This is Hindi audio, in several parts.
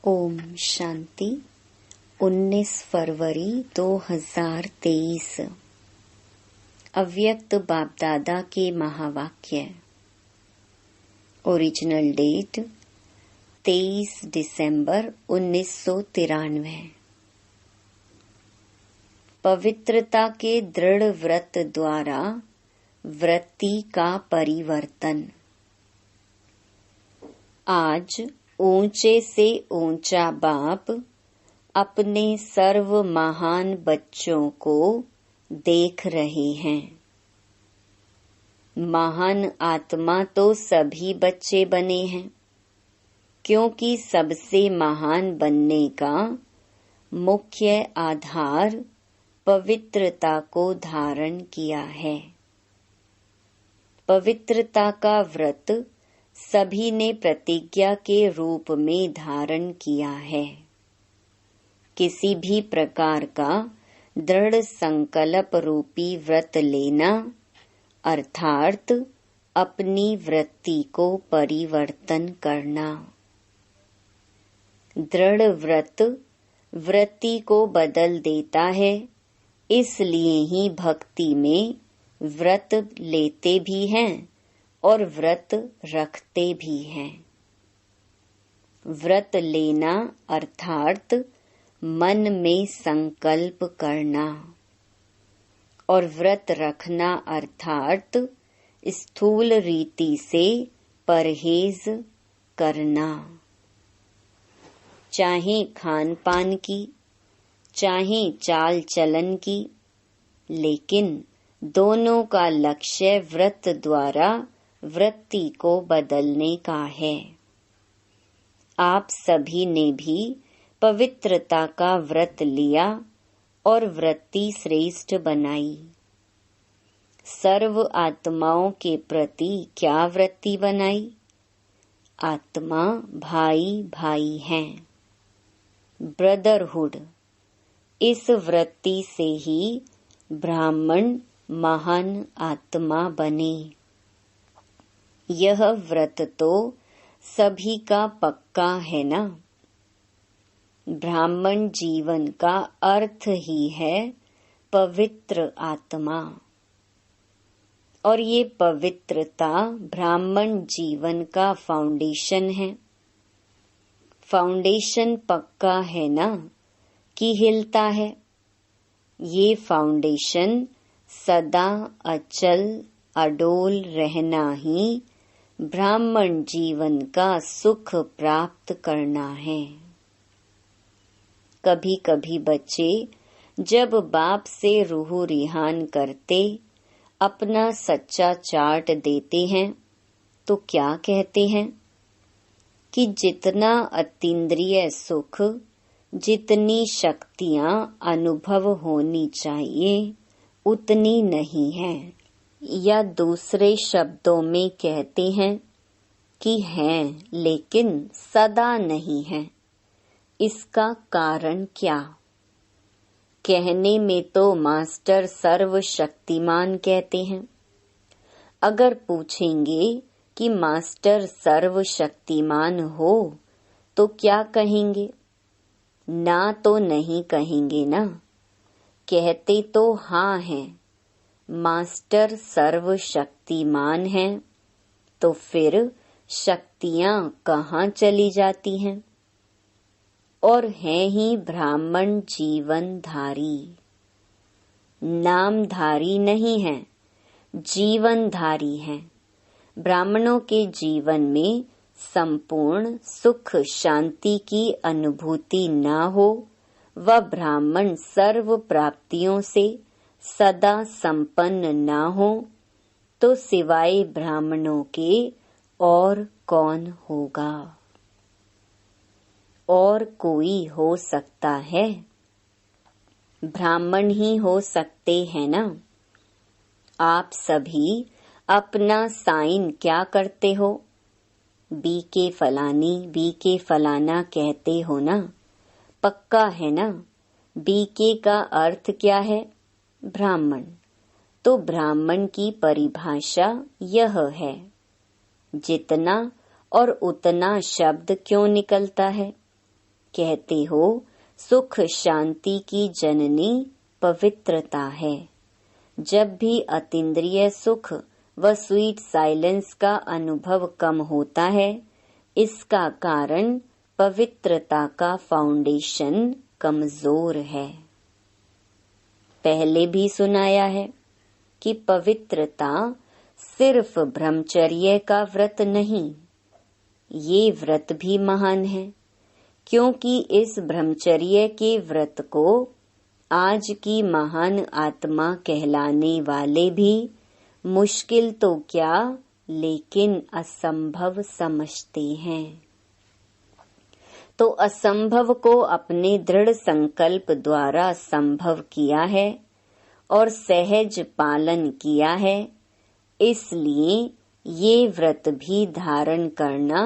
ओम शांति। 19 फरवरी 2023। अव्यक्त बाप दादा के महावाक्य। ओरिजिनल डेट 23 दिसंबर 1993। पवित्रता के दृढ़ व्रत द्वारा वृत्ति का परिवर्तन। आज ऊंचे से ऊंचा बाप अपने सर्व महान बच्चों को देख रहे हैं। महान आत्मा तो सभी बच्चे बने हैं, क्योंकि सबसे महान बनने का मुख्य आधार पवित्रता को धारण किया है। पवित्रता का व्रत सभी ने प्रतिज्ञा के रूप में धारण किया है। किसी भी प्रकार का दृढ़ संकल्प रूपी व्रत लेना अर्थात अपनी वृत्ति को परिवर्तन करना। दृढ़ व्रत वृत्ति को बदल देता है, इसलिए ही भक्ति में व्रत लेते भी हैं और व्रत रखते भी हैं। व्रत लेना अर्थात मन में संकल्प करना और व्रत रखना अर्थात स्थूल रीति से परहेज करना। चाहे खान पान की, चाहे चाल चलन की, लेकिन दोनों का लक्ष्य व्रत द्वारा वृत्ति को बदलने का है। आप सभी ने भी पवित्रता का व्रत लिया और वृत्ति श्रेष्ठ बनाई। सर्व आत्माओं के प्रति क्या वृत्ति बनाई? आत्मा भाई भाई हैं, ब्रदरहुड। इस वृत्ति से ही ब्राह्मण महान आत्मा बने। यह व्रत तो सभी का पक्का है ना। ब्राह्मण जीवन का अर्थ ही है पवित्र आत्मा, और ये पवित्रता ब्राह्मण जीवन का फाउंडेशन है। फाउंडेशन पक्का है ना कि हिलता है? ये फाउंडेशन सदा अचल अडोल रहना ही ब्राह्मण जीवन का सुख प्राप्त करना है। कभी कभी बच्चे जब बाप से रूह रिहान करते अपना सच्चा चार्ट देते हैं तो क्या कहते हैं कि जितना अतीन्द्रिय सुख, जितनी शक्तियां अनुभव होनी चाहिए उतनी नहीं है, या दूसरे शब्दों में कहते हैं कि हैं लेकिन सदा नहीं है। इसका कारण क्या? कहने में तो मास्टर सर्वशक्तिमान कहते हैं। अगर पूछेंगे कि मास्टर सर्वशक्तिमान हो तो क्या कहेंगे? ना तो नहीं कहेंगे ना। कहते तो हाँ हैं, मास्टर सर्वशक्तिमान हैं, तो फिर शक्तियां कहाँ चली जाती हैं? और हैं ही ब्राह्मण जीवनधारी। नामधारी नहीं है, जीवनधारी हैं। ब्राह्मणों के जीवन में संपूर्ण सुख शांति की अनुभूति न हो, वह ब्राह्मण सर्व प्राप्तियों से सदा संपन्न न हो, तो सिवाय ब्राह्मणों के और कौन होगा? और कोई हो सकता है? ब्राह्मण ही हो सकते हैं ना। आप सभी अपना साइन क्या करते हो? बी के फलानी, बी के फलाना कहते हो ना। पक्का है ना। बी के का अर्थ क्या है? ब्राह्मण। तो ब्राह्मण की परिभाषा यह है। जितना और उतना शब्द क्यों निकलता है? कहते हो सुख शांति की जननी पवित्रता है। जब भी अतीन्द्रिय सुख व स्वीट साइलेंस का अनुभव कम होता है, इसका कारण पवित्रता का फाउंडेशन कमजोर है। पहले भी सुनाया है कि पवित्रता सिर्फ ब्रह्मचर्य का व्रत नहीं, ये व्रत भी महान है, क्योंकि इस ब्रह्मचर्य के व्रत को आज की महान आत्मा कहलाने वाले भी मुश्किल तो क्या लेकिन असंभव समझते हैं। तो असंभव को अपने दृढ़ संकल्प द्वारा संभव किया है और सहज पालन किया है, इसलिए ये व्रत भी धारण करना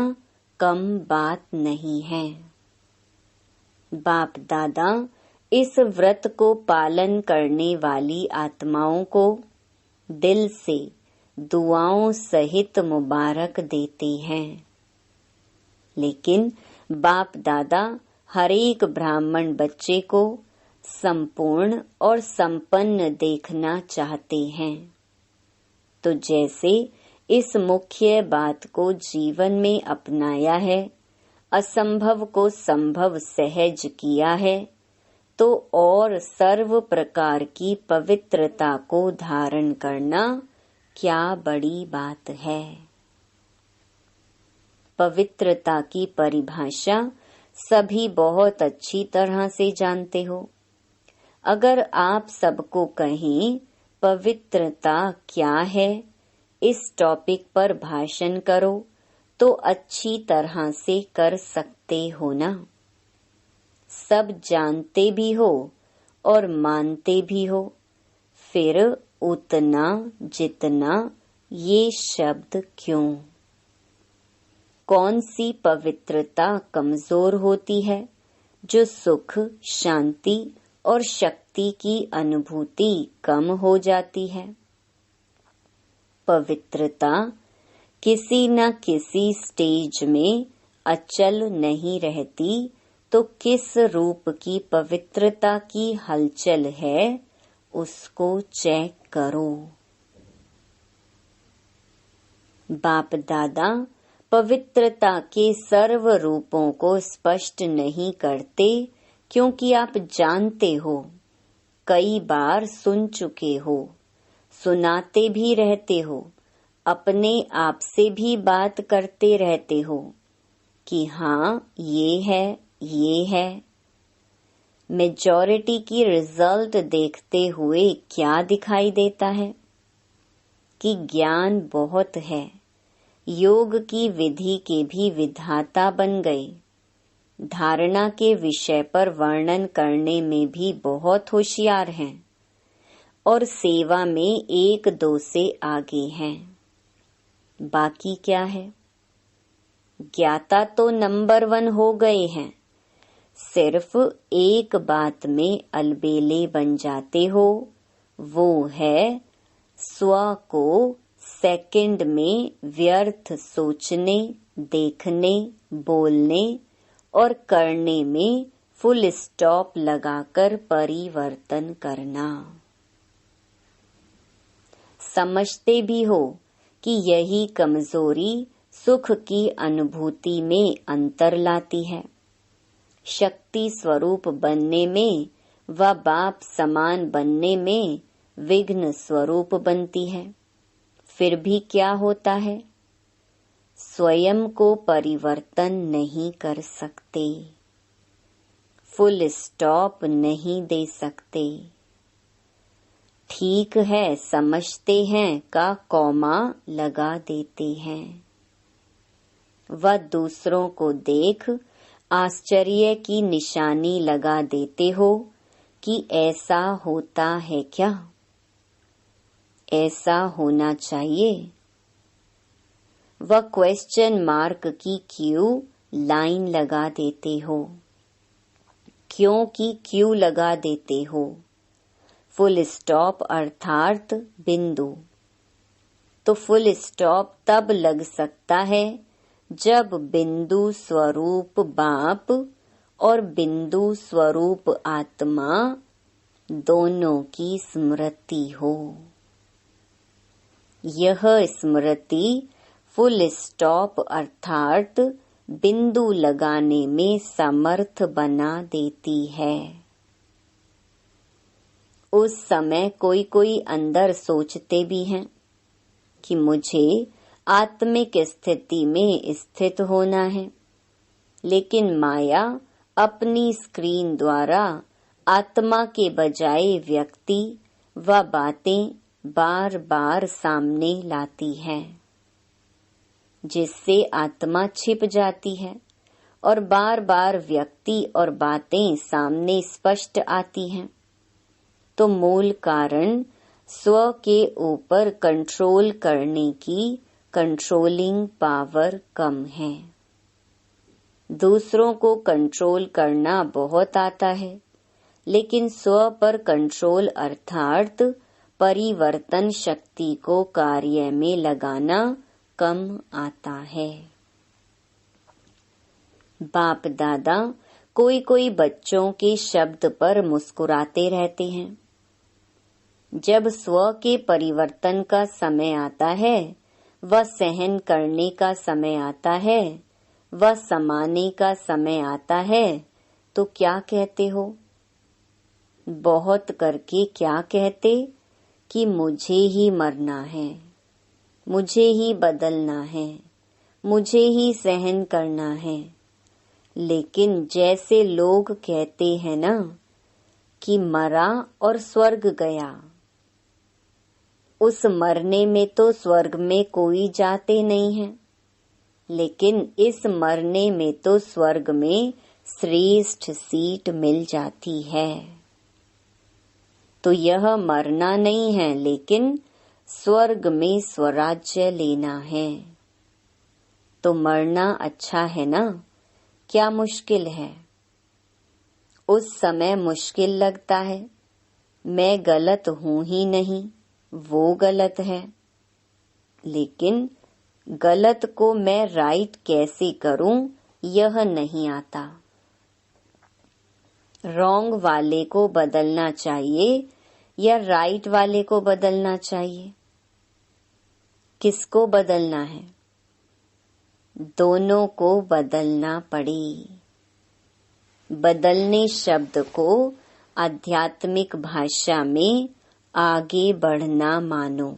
कम बात नहीं है। बाप दादा इस व्रत को पालन करने वाली आत्माओं को दिल से दुआओं सहित मुबारक देते हैं। लेकिन बाप दादा हर एक ब्राह्मण बच्चे को संपूर्ण और संपन्न देखना चाहते हैं। तो जैसे इस मुख्य बात को जीवन में अपनाया है, असंभव को संभव सहज किया है, तो और सर्व प्रकार की पवित्रता को धारण करना क्या बड़ी बात है। पवित्रता की परिभाषा सभी बहुत अच्छी तरह से जानते हो। अगर आप सबको कहें पवित्रता क्या है, इस टॉपिक पर भाषण करो तो अच्छी तरह से कर सकते हो ना। सब जानते भी हो और मानते भी हो, फिर उतना जितना ये शब्द क्यों? कौन सी पवित्रता कमजोर होती है जो सुख शांति और शक्ति की अनुभूति कम हो जाती है? पवित्रता किसी न किसी स्टेज में अचल नहीं रहती, तो किस रूप की पवित्रता की हलचल है उसको चेक करो। बाप दादा पवित्रता के सर्व रूपों को स्पष्ट नहीं करते, क्योंकि आप जानते हो, कई बार सुन चुके हो, सुनाते भी रहते हो, अपने आप से भी बात करते रहते हो कि हाँ ये है ये है। मेजॉरिटी की रिजल्ट देखते हुए क्या दिखाई देता है कि ज्ञान बहुत है, योग की विधि के भी विधाता बन गए, धारणा के विषय पर वर्णन करने में भी बहुत होशियार हैं और सेवा में एक दो से आगे हैं। बाकी क्या है? ज्ञाता तो नंबर 1 हो गए हैं, सिर्फ एक बात में अलबेले बन जाते हो, वो है स्व को सेकंड में व्यर्थ सोचने, देखने, बोलने और करने में फुल स्टॉप लगाकर परिवर्तन करना। समझते भी हो कि यही कमजोरी सुख की अनुभूति में अंतर लाती है, शक्ति स्वरूप बनने में व बाप समान बनने में विघ्न स्वरूप बनती है। फिर भी क्या होता है? स्वयं को परिवर्तन नहीं कर सकते, फुल स्टॉप नहीं दे सकते। ठीक है समझते हैं का कौमा लगा देते हैं, व दूसरों को देख आश्चर्य की निशानी लगा देते हो कि ऐसा होता है क्या, ऐसा होना चाहिए। व क्वेश्चन मार्क की क्यू लाइन लगा देते हो। क्यों की क्यू लगा देते हो? फुल स्टॉप अर्थात बिंदु। तो फुल स्टॉप तब लग सकता है जब बिंदु स्वरूप बाप और बिंदु स्वरूप आत्मा दोनों की स्मृति हो। यह स्मृति फुल स्टॉप अर्थात बिंदु लगाने में समर्थ बना देती है। उस समय कोई कोई अंदर सोचते भी हैं कि मुझे आत्मिक स्थिति में स्थित होना है, लेकिन माया अपनी स्क्रीन द्वारा आत्मा के बजाय व्यक्ति व बातें बार बार सामने लाती है, जिससे आत्मा छिप जाती है और बार बार व्यक्ति और बातें सामने स्पष्ट आती हैं। तो मूल कारण स्व के ऊपर कंट्रोल करने की कंट्रोलिंग पावर कम है। दूसरों को कंट्रोल करना बहुत आता है, लेकिन स्व पर कंट्रोल अर्थात परिवर्तन शक्ति को कार्य में लगाना कम आता है। बाप दादा कोई कोई बच्चों के शब्द पर मुस्कुराते रहते हैं। जब स्व के परिवर्तन का समय आता है, व सहन करने का समय आता है, व समाने का समय आता है, तो क्या कहते हो? बहुत करके क्या कहते कि मुझे ही मरना है, मुझे ही बदलना है, मुझे ही सहन करना है। लेकिन जैसे लोग कहते हैं ना कि मरा और स्वर्ग गया, उस मरने में तो स्वर्ग में कोई जाते नहीं है, लेकिन इस मरने में तो स्वर्ग में श्रेष्ठ सीट मिल जाती है। तो यह मरना नहीं है, लेकिन स्वर्ग में स्वराज्य लेना है। तो मरना अच्छा है ना, क्या मुश्किल है? उस समय मुश्किल लगता है, मैं गलत हूँ ही नहीं, वो गलत है। लेकिन गलत को मैं राइट कैसे करूं, यह नहीं आता। रॉन्ग वाले को बदलना चाहिए या राइट वाले को बदलना चाहिए? किसको बदलना है? दोनों को बदलना पड़े। बदलने शब्द को आध्यात्मिक भाषा में आगे बढ़ना मानो।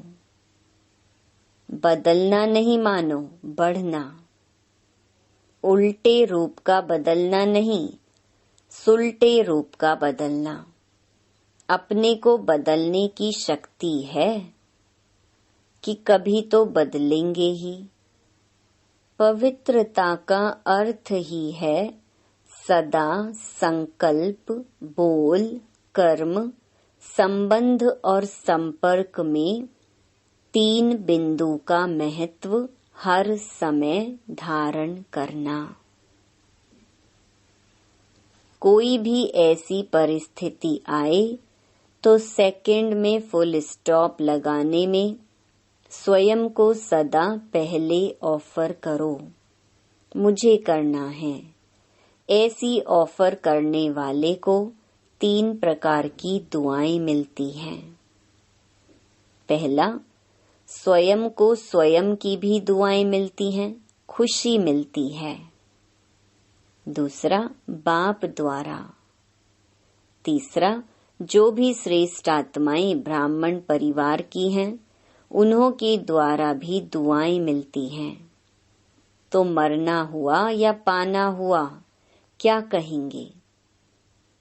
बदलना नहीं मानो, बढ़ना। उल्टे रूप का बदलना नहीं, सुलटे रूप का बदलना। अपने को बदलने की शक्ति है कि कभी तो बदलेंगे ही। पवित्रता का अर्थ ही है सदा संकल्प, बोल, कर्म, संबंध और संपर्क में 3 बिंदु का महत्व हर समय धारण करना। कोई भी ऐसी परिस्थिति आए तो सेकंड में फुल स्टॉप लगाने में स्वयं को सदा पहले ऑफर करो, मुझे करना है। ऐसी ऑफर करने वाले को 3 प्रकार की दुआएं मिलती हैं। पहला, स्वयं को स्वयं की भी दुआएं मिलती हैं, खुशी मिलती है। दूसरा, बाप द्वारा। तीसरा, जो भी श्रेष्ठ आत्माएं ब्राह्मण परिवार की हैं, उन्हों के द्वारा भी दुआएं मिलती हैं। तो मरना हुआ या पाना हुआ, क्या कहेंगे?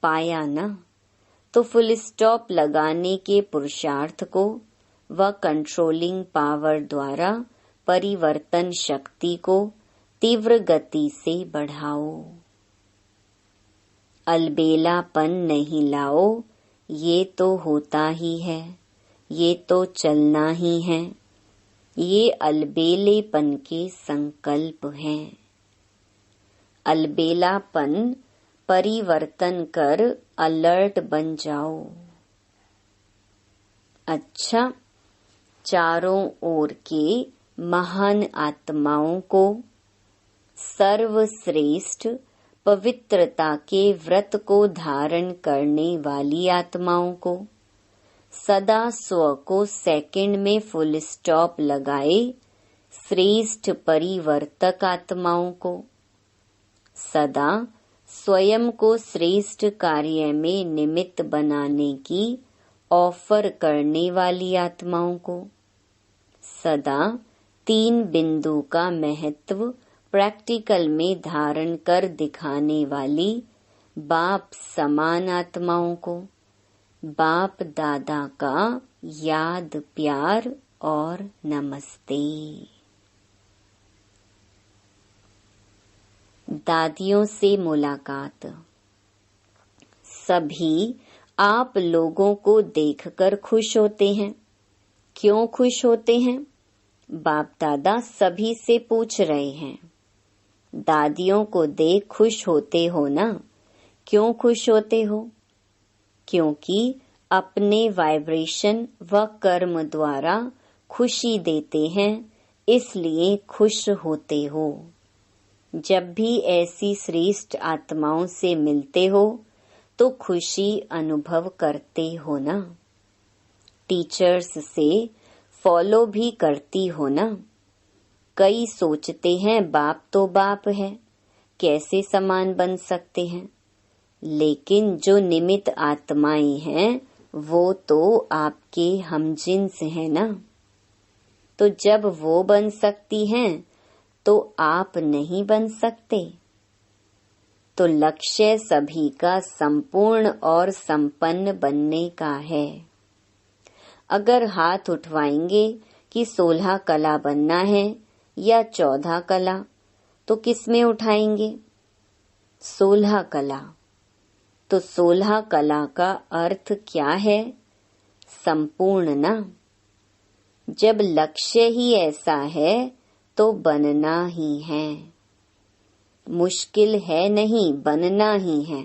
पाया ना। तो फुल स्टॉप लगाने के पुरुषार्थ को व कंट्रोलिंग पावर द्वारा परिवर्तन शक्ति को तीव्र गति से बढ़ाओ। अलबेलापन नहीं लाओ, ये तो होता ही है, ये तो चलना ही है। ये अलबेलेपन के संकल्प हैं। अलबेलापन परिवर्तन कर अलर्ट बन जाओ। अच्छा, चारों ओर के महान आत्माओं को सर्वश्रेष्ठ पवित्रता के व्रत को धारण करने वाली आत्माओं को, सदा स्व को सेकंड में फुल स्टॉप लगाए श्रेष्ठ परिवर्तक आत्माओं को, सदा स्वयं को श्रेष्ठ कार्य में निमित्त बनाने की ऑफर करने वाली आत्माओं को, सदा 3 बिंदु का महत्व प्रैक्टिकल में धारण कर दिखाने वाली बाप समान आत्माओं को, बाप दादा का याद प्यार और नमस्ते। दादियों से मुलाकात। सभी आप लोगों को देखकर खुश होते हैं। क्यों खुश होते हैं? बाप दादा सभी से पूछ रहे हैं। दादियों को देख खुश होते हो ना? क्यों खुश होते हो? क्योंकि अपने वाइब्रेशन व कर्म द्वारा खुशी देते हैं, इसलिए खुश होते हो। जब भी ऐसी श्रेष्ठ आत्माओं से मिलते हो तो खुशी अनुभव करते हो ना? टीचर्स से फॉलो भी करती हो ना? कई सोचते हैं बाप तो बाप है, कैसे समान बन सकते हैं, लेकिन जो निमित्त आत्माएं हैं वो तो आपके हमजिन्स हैं ना। तो जब वो बन सकती हैं तो आप नहीं बन सकते। तो लक्ष्य सभी का संपूर्ण और संपन्न बनने का है। अगर हाथ उठवाएंगे कि 16 कला बनना है या 14 कला, तो किसमें उठाएंगे? 16 कला। तो 16 कला का अर्थ क्या है? संपूर्ण ना। जब लक्ष्य ही ऐसा है तो बनना ही है। मुश्किल है नहीं, बनना ही है।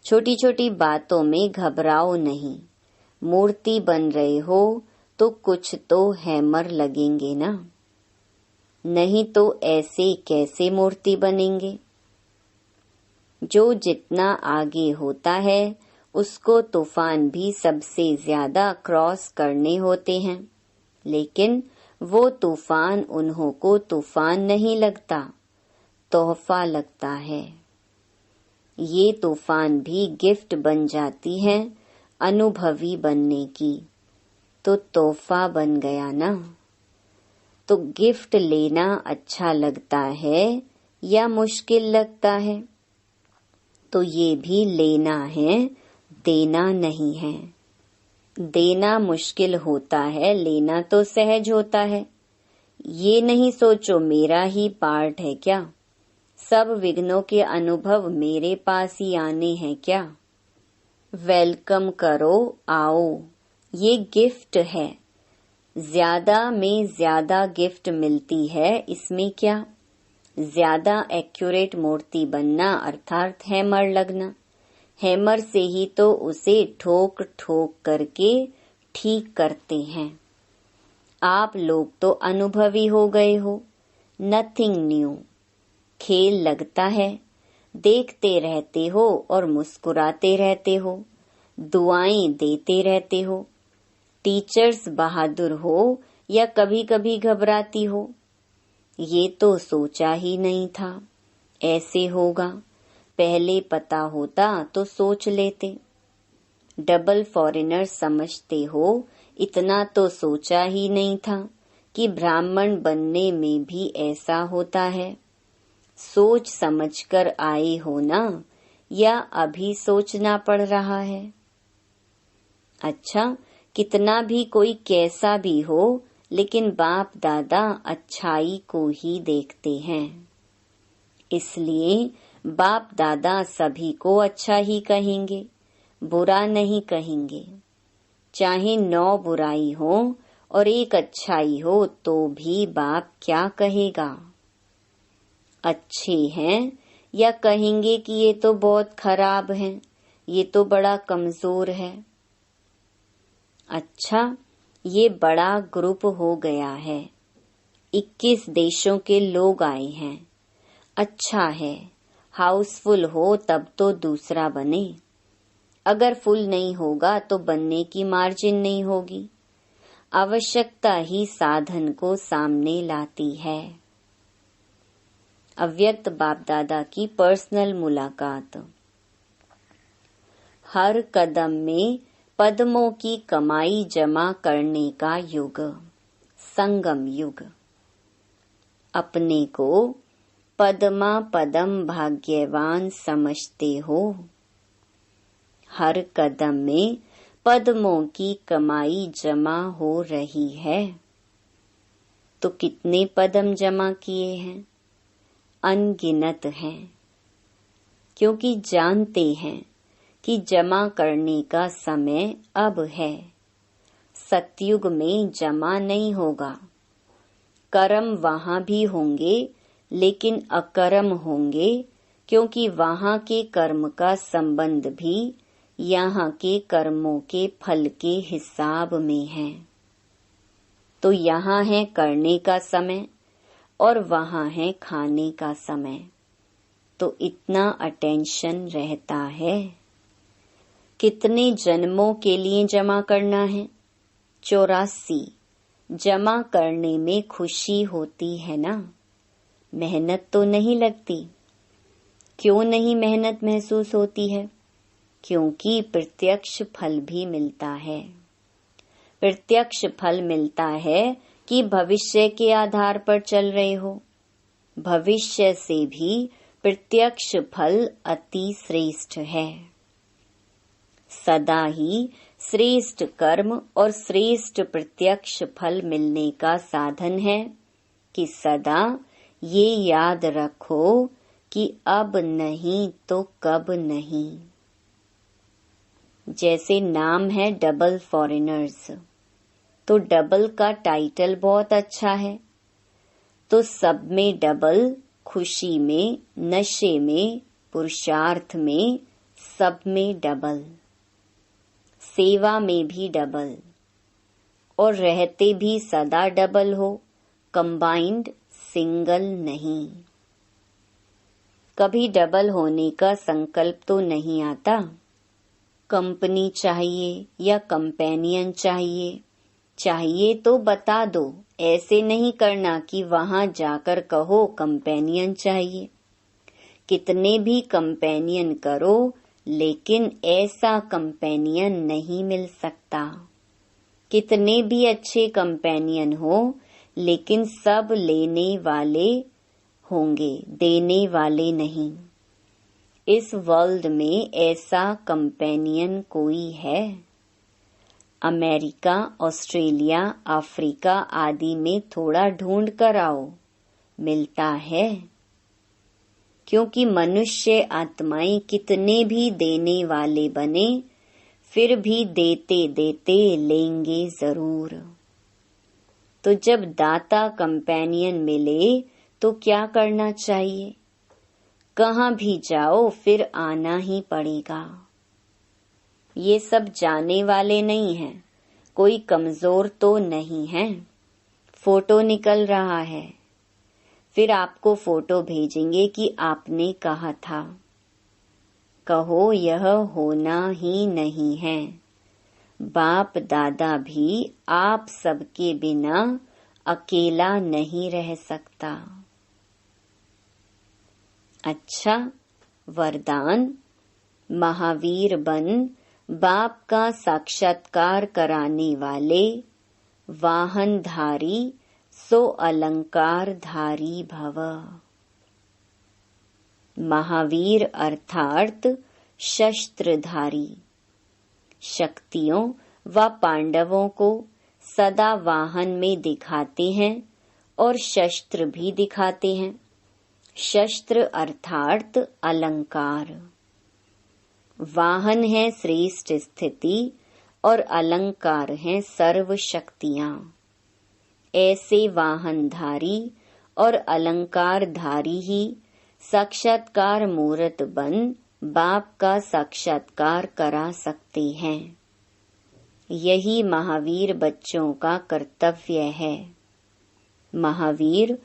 छोटी छोटी बातों में घबराओ नहीं। मूर्ति बन रहे हो तो कुछ तो हैमर लगेंगे ना, नहीं तो ऐसे कैसे मूर्ति बनेंगे। जो जितना आगे होता है उसको तूफान भी सबसे ज्यादा क्रॉस करने होते हैं, लेकिन वो तूफान उन्हों को तूफान नहीं लगता, तोहफा लगता है। ये तूफान भी गिफ्ट बन जाती है अनुभवी बनने की, तो तोहफा बन गया ना। तो गिफ्ट लेना अच्छा लगता है या मुश्किल लगता है? तो ये भी लेना है, देना नहीं है। देना मुश्किल होता है, लेना तो सहज होता है। ये नहीं सोचो मेरा ही पार्ट है क्या, सब विघ्नों के अनुभव मेरे पास ही आने हैं क्या। वेलकम करो, आओ, ये गिफ्ट है। ज्यादा में ज्यादा गिफ्ट मिलती है, इसमें क्या। ज्यादा एक्यूरेट मूर्ति बनना अर्थात हैमर लगना। हैमर से ही तो उसे ठोक ठोक करके ठीक करते हैं। आप लोग तो अनुभवी हो गए हो, नथिंग न्यू। खेल लगता है, देखते रहते हो और मुस्कुराते रहते हो, दुआएं देते रहते हो। टीचर्स बहादुर हो या कभी कभी घबराती हो, ये तो सोचा ही नहीं था ऐसे होगा। पहले पता होता तो सोच लेते। डबल फॉरेनर समझते हो, इतना तो सोचा ही नहीं था कि ब्राह्मण बनने में भी ऐसा होता है। सोच समझकर आए हो ना, या अभी सोचना पड़ रहा है? अच्छा, कितना भी कोई कैसा भी हो, लेकिन बाप दादा अच्छाई को ही देखते हैं। इसलिए बाप दादा सभी को अच्छा ही कहेंगे, बुरा नहीं कहेंगे। चाहे 9 बुराई हो और 1 अच्छाई हो तो भी बाप क्या कहेगा? अच्छे हैं या कहेंगे कि ये तो बहुत खराब हैं, ये तो बड़ा कमजोर है। अच्छा, ये बड़ा ग्रुप हो गया है, 21 देशों के लोग आए हैं। अच्छा है, हाउसफुल हो तब तो दूसरा बने। अगर फुल नहीं होगा तो बनने की मार्जिन नहीं होगी। आवश्यकता ही साधन को सामने लाती है। अव्यक्त बाप दादा की पर्सनल मुलाकात। हर कदम में पद्मों की कमाई जमा करने का युग, संगम युग। अपने को पद्मा पदम भाग्यवान समझते हो। हर कदम में पद्मों की कमाई जमा हो रही है। तो कितने पद्म जमा किए हैं? अनगिनत हैं, क्योंकि जानते हैं कि जमा करने का समय अब है। सतयुग में जमा नहीं होगा। कर्म वहां भी होंगे, लेकिन अकर्म होंगे, क्योंकि वहां के कर्म का संबंध भी यहाँ के कर्मों के फल के हिसाब में है। तो यहाँ है करने का समय और वहाँ है खाने का समय। तो इतना अटेंशन रहता है। कितने जन्मों के लिए जमा करना है? 84। जमा करने में खुशी होती है ना? मेहनत तो नहीं लगती। क्यों नहीं मेहनत महसूस होती है? क्योंकि प्रत्यक्ष फल भी मिलता है। प्रत्यक्ष फल मिलता है कि भविष्य के आधार पर चल रहे हो। भविष्य से भी प्रत्यक्ष फल अति श्रेष्ठ है। सदा ही श्रेष्ठ कर्म और श्रेष्ठ प्रत्यक्ष फल मिलने का साधन है कि सदा ये याद रखो कि अब नहीं तो कब नहीं। जैसे नाम है डबल फॉरेनर्स, तो डबल का टाइटल बहुत अच्छा है। तो सब में डबल, खुशी में, नशे में, पुरुषार्थ में, सब में डबल। सेवा में भी डबल, और रहते भी सदा डबल हो, कंबाइंड, सिंगल नहीं। कभी डबल होने का संकल्प तो नहीं आता। कंपनी चाहिए या कंपेनियन चाहिए तो बता दो। ऐसे नहीं करना कि वहां जाकर कहो कंपेनियन चाहिए। कितने भी कंपेनियन करो, लेकिन ऐसा कंपेनियन नहीं मिल सकता। कितने भी अच्छे कंपेनियन हो, लेकिन सब लेने वाले होंगे, देने वाले नहीं। इस वर्ल्ड में ऐसा कंपेनियन कोई है? अमेरिका, ऑस्ट्रेलिया, अफ्रीका आदि में थोड़ा ढूंढ कर आओ, मिलता है। क्योंकि मनुष्य आत्माएं कितने भी देने वाले बने, फिर भी देते देते लेंगे जरूर। तो जब दाता कंपेनियन मिले तो क्या करना चाहिए? कहाँ भी जाओ फिर आना ही पड़ेगा। ये सब जाने वाले नहीं हैं। कोई कमजोर तो नहीं है। फोटो निकल रहा है, फिर आपको फोटो भेजेंगे कि आपने कहा था। कहो यह होना ही नहीं है। बाप दादा भी आप सबके बिना अकेला नहीं रह सकता। अच्छा, वरदान, महावीर बन बाप का साक्षात्कार कराने वाले, वाहनधारी सो अलंकार धारी भव। महावीर अर्थात शस्त्रधारी। शक्तियों व पांडवों को सदा वाहन में दिखाते हैं और शस्त्र भी दिखाते हैं। शस्त्र अर्थात अलंकार। वाहन है श्रेष्ठ स्थिति और अलंकार है सर्व शक्तियां। ऐसे वाहनधारी और अलंकारधारी ही साक्षात्कार मूर्त बन बाप का साक्षात्कार करा सकते हैं। यही महावीर बच्चों का कर्तव्य है। महावीर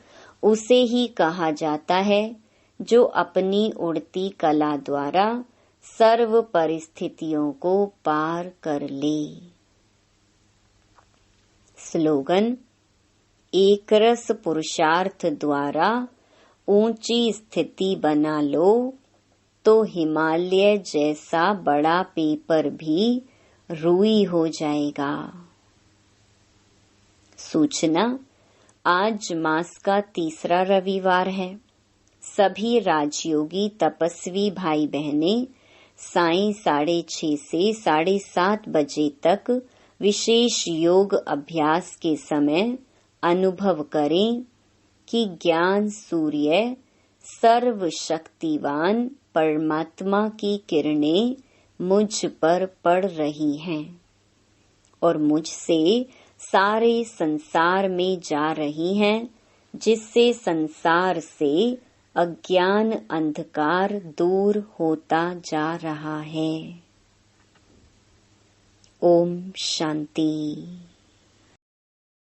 उसे ही कहा जाता है जो अपनी उड़ती कला द्वारा सर्व परिस्थितियों को पार कर ले। स्लोगन: एकरस पुरुषार्थ द्वारा ऊंची स्थिति बना लो तो हिमालय जैसा बड़ा पेपर भी रुई हो जाएगा। सूचना: आज मास का तीसरा रविवार है। सभी राजयोगी तपस्वी भाई बहनें सायं 6:30 से 7:30 बजे तक विशेष योग अभ्यास के समय अनुभव करें कि ज्ञान सूर्य सर्वशक्तिवान परमात्मा की किरणें मुझ पर पड़ रही हैं और मुझसे सारे संसार में जा रही हैं, जिससे संसार से अज्ञान अंधकार दूर होता जा रहा है। ओम शांति।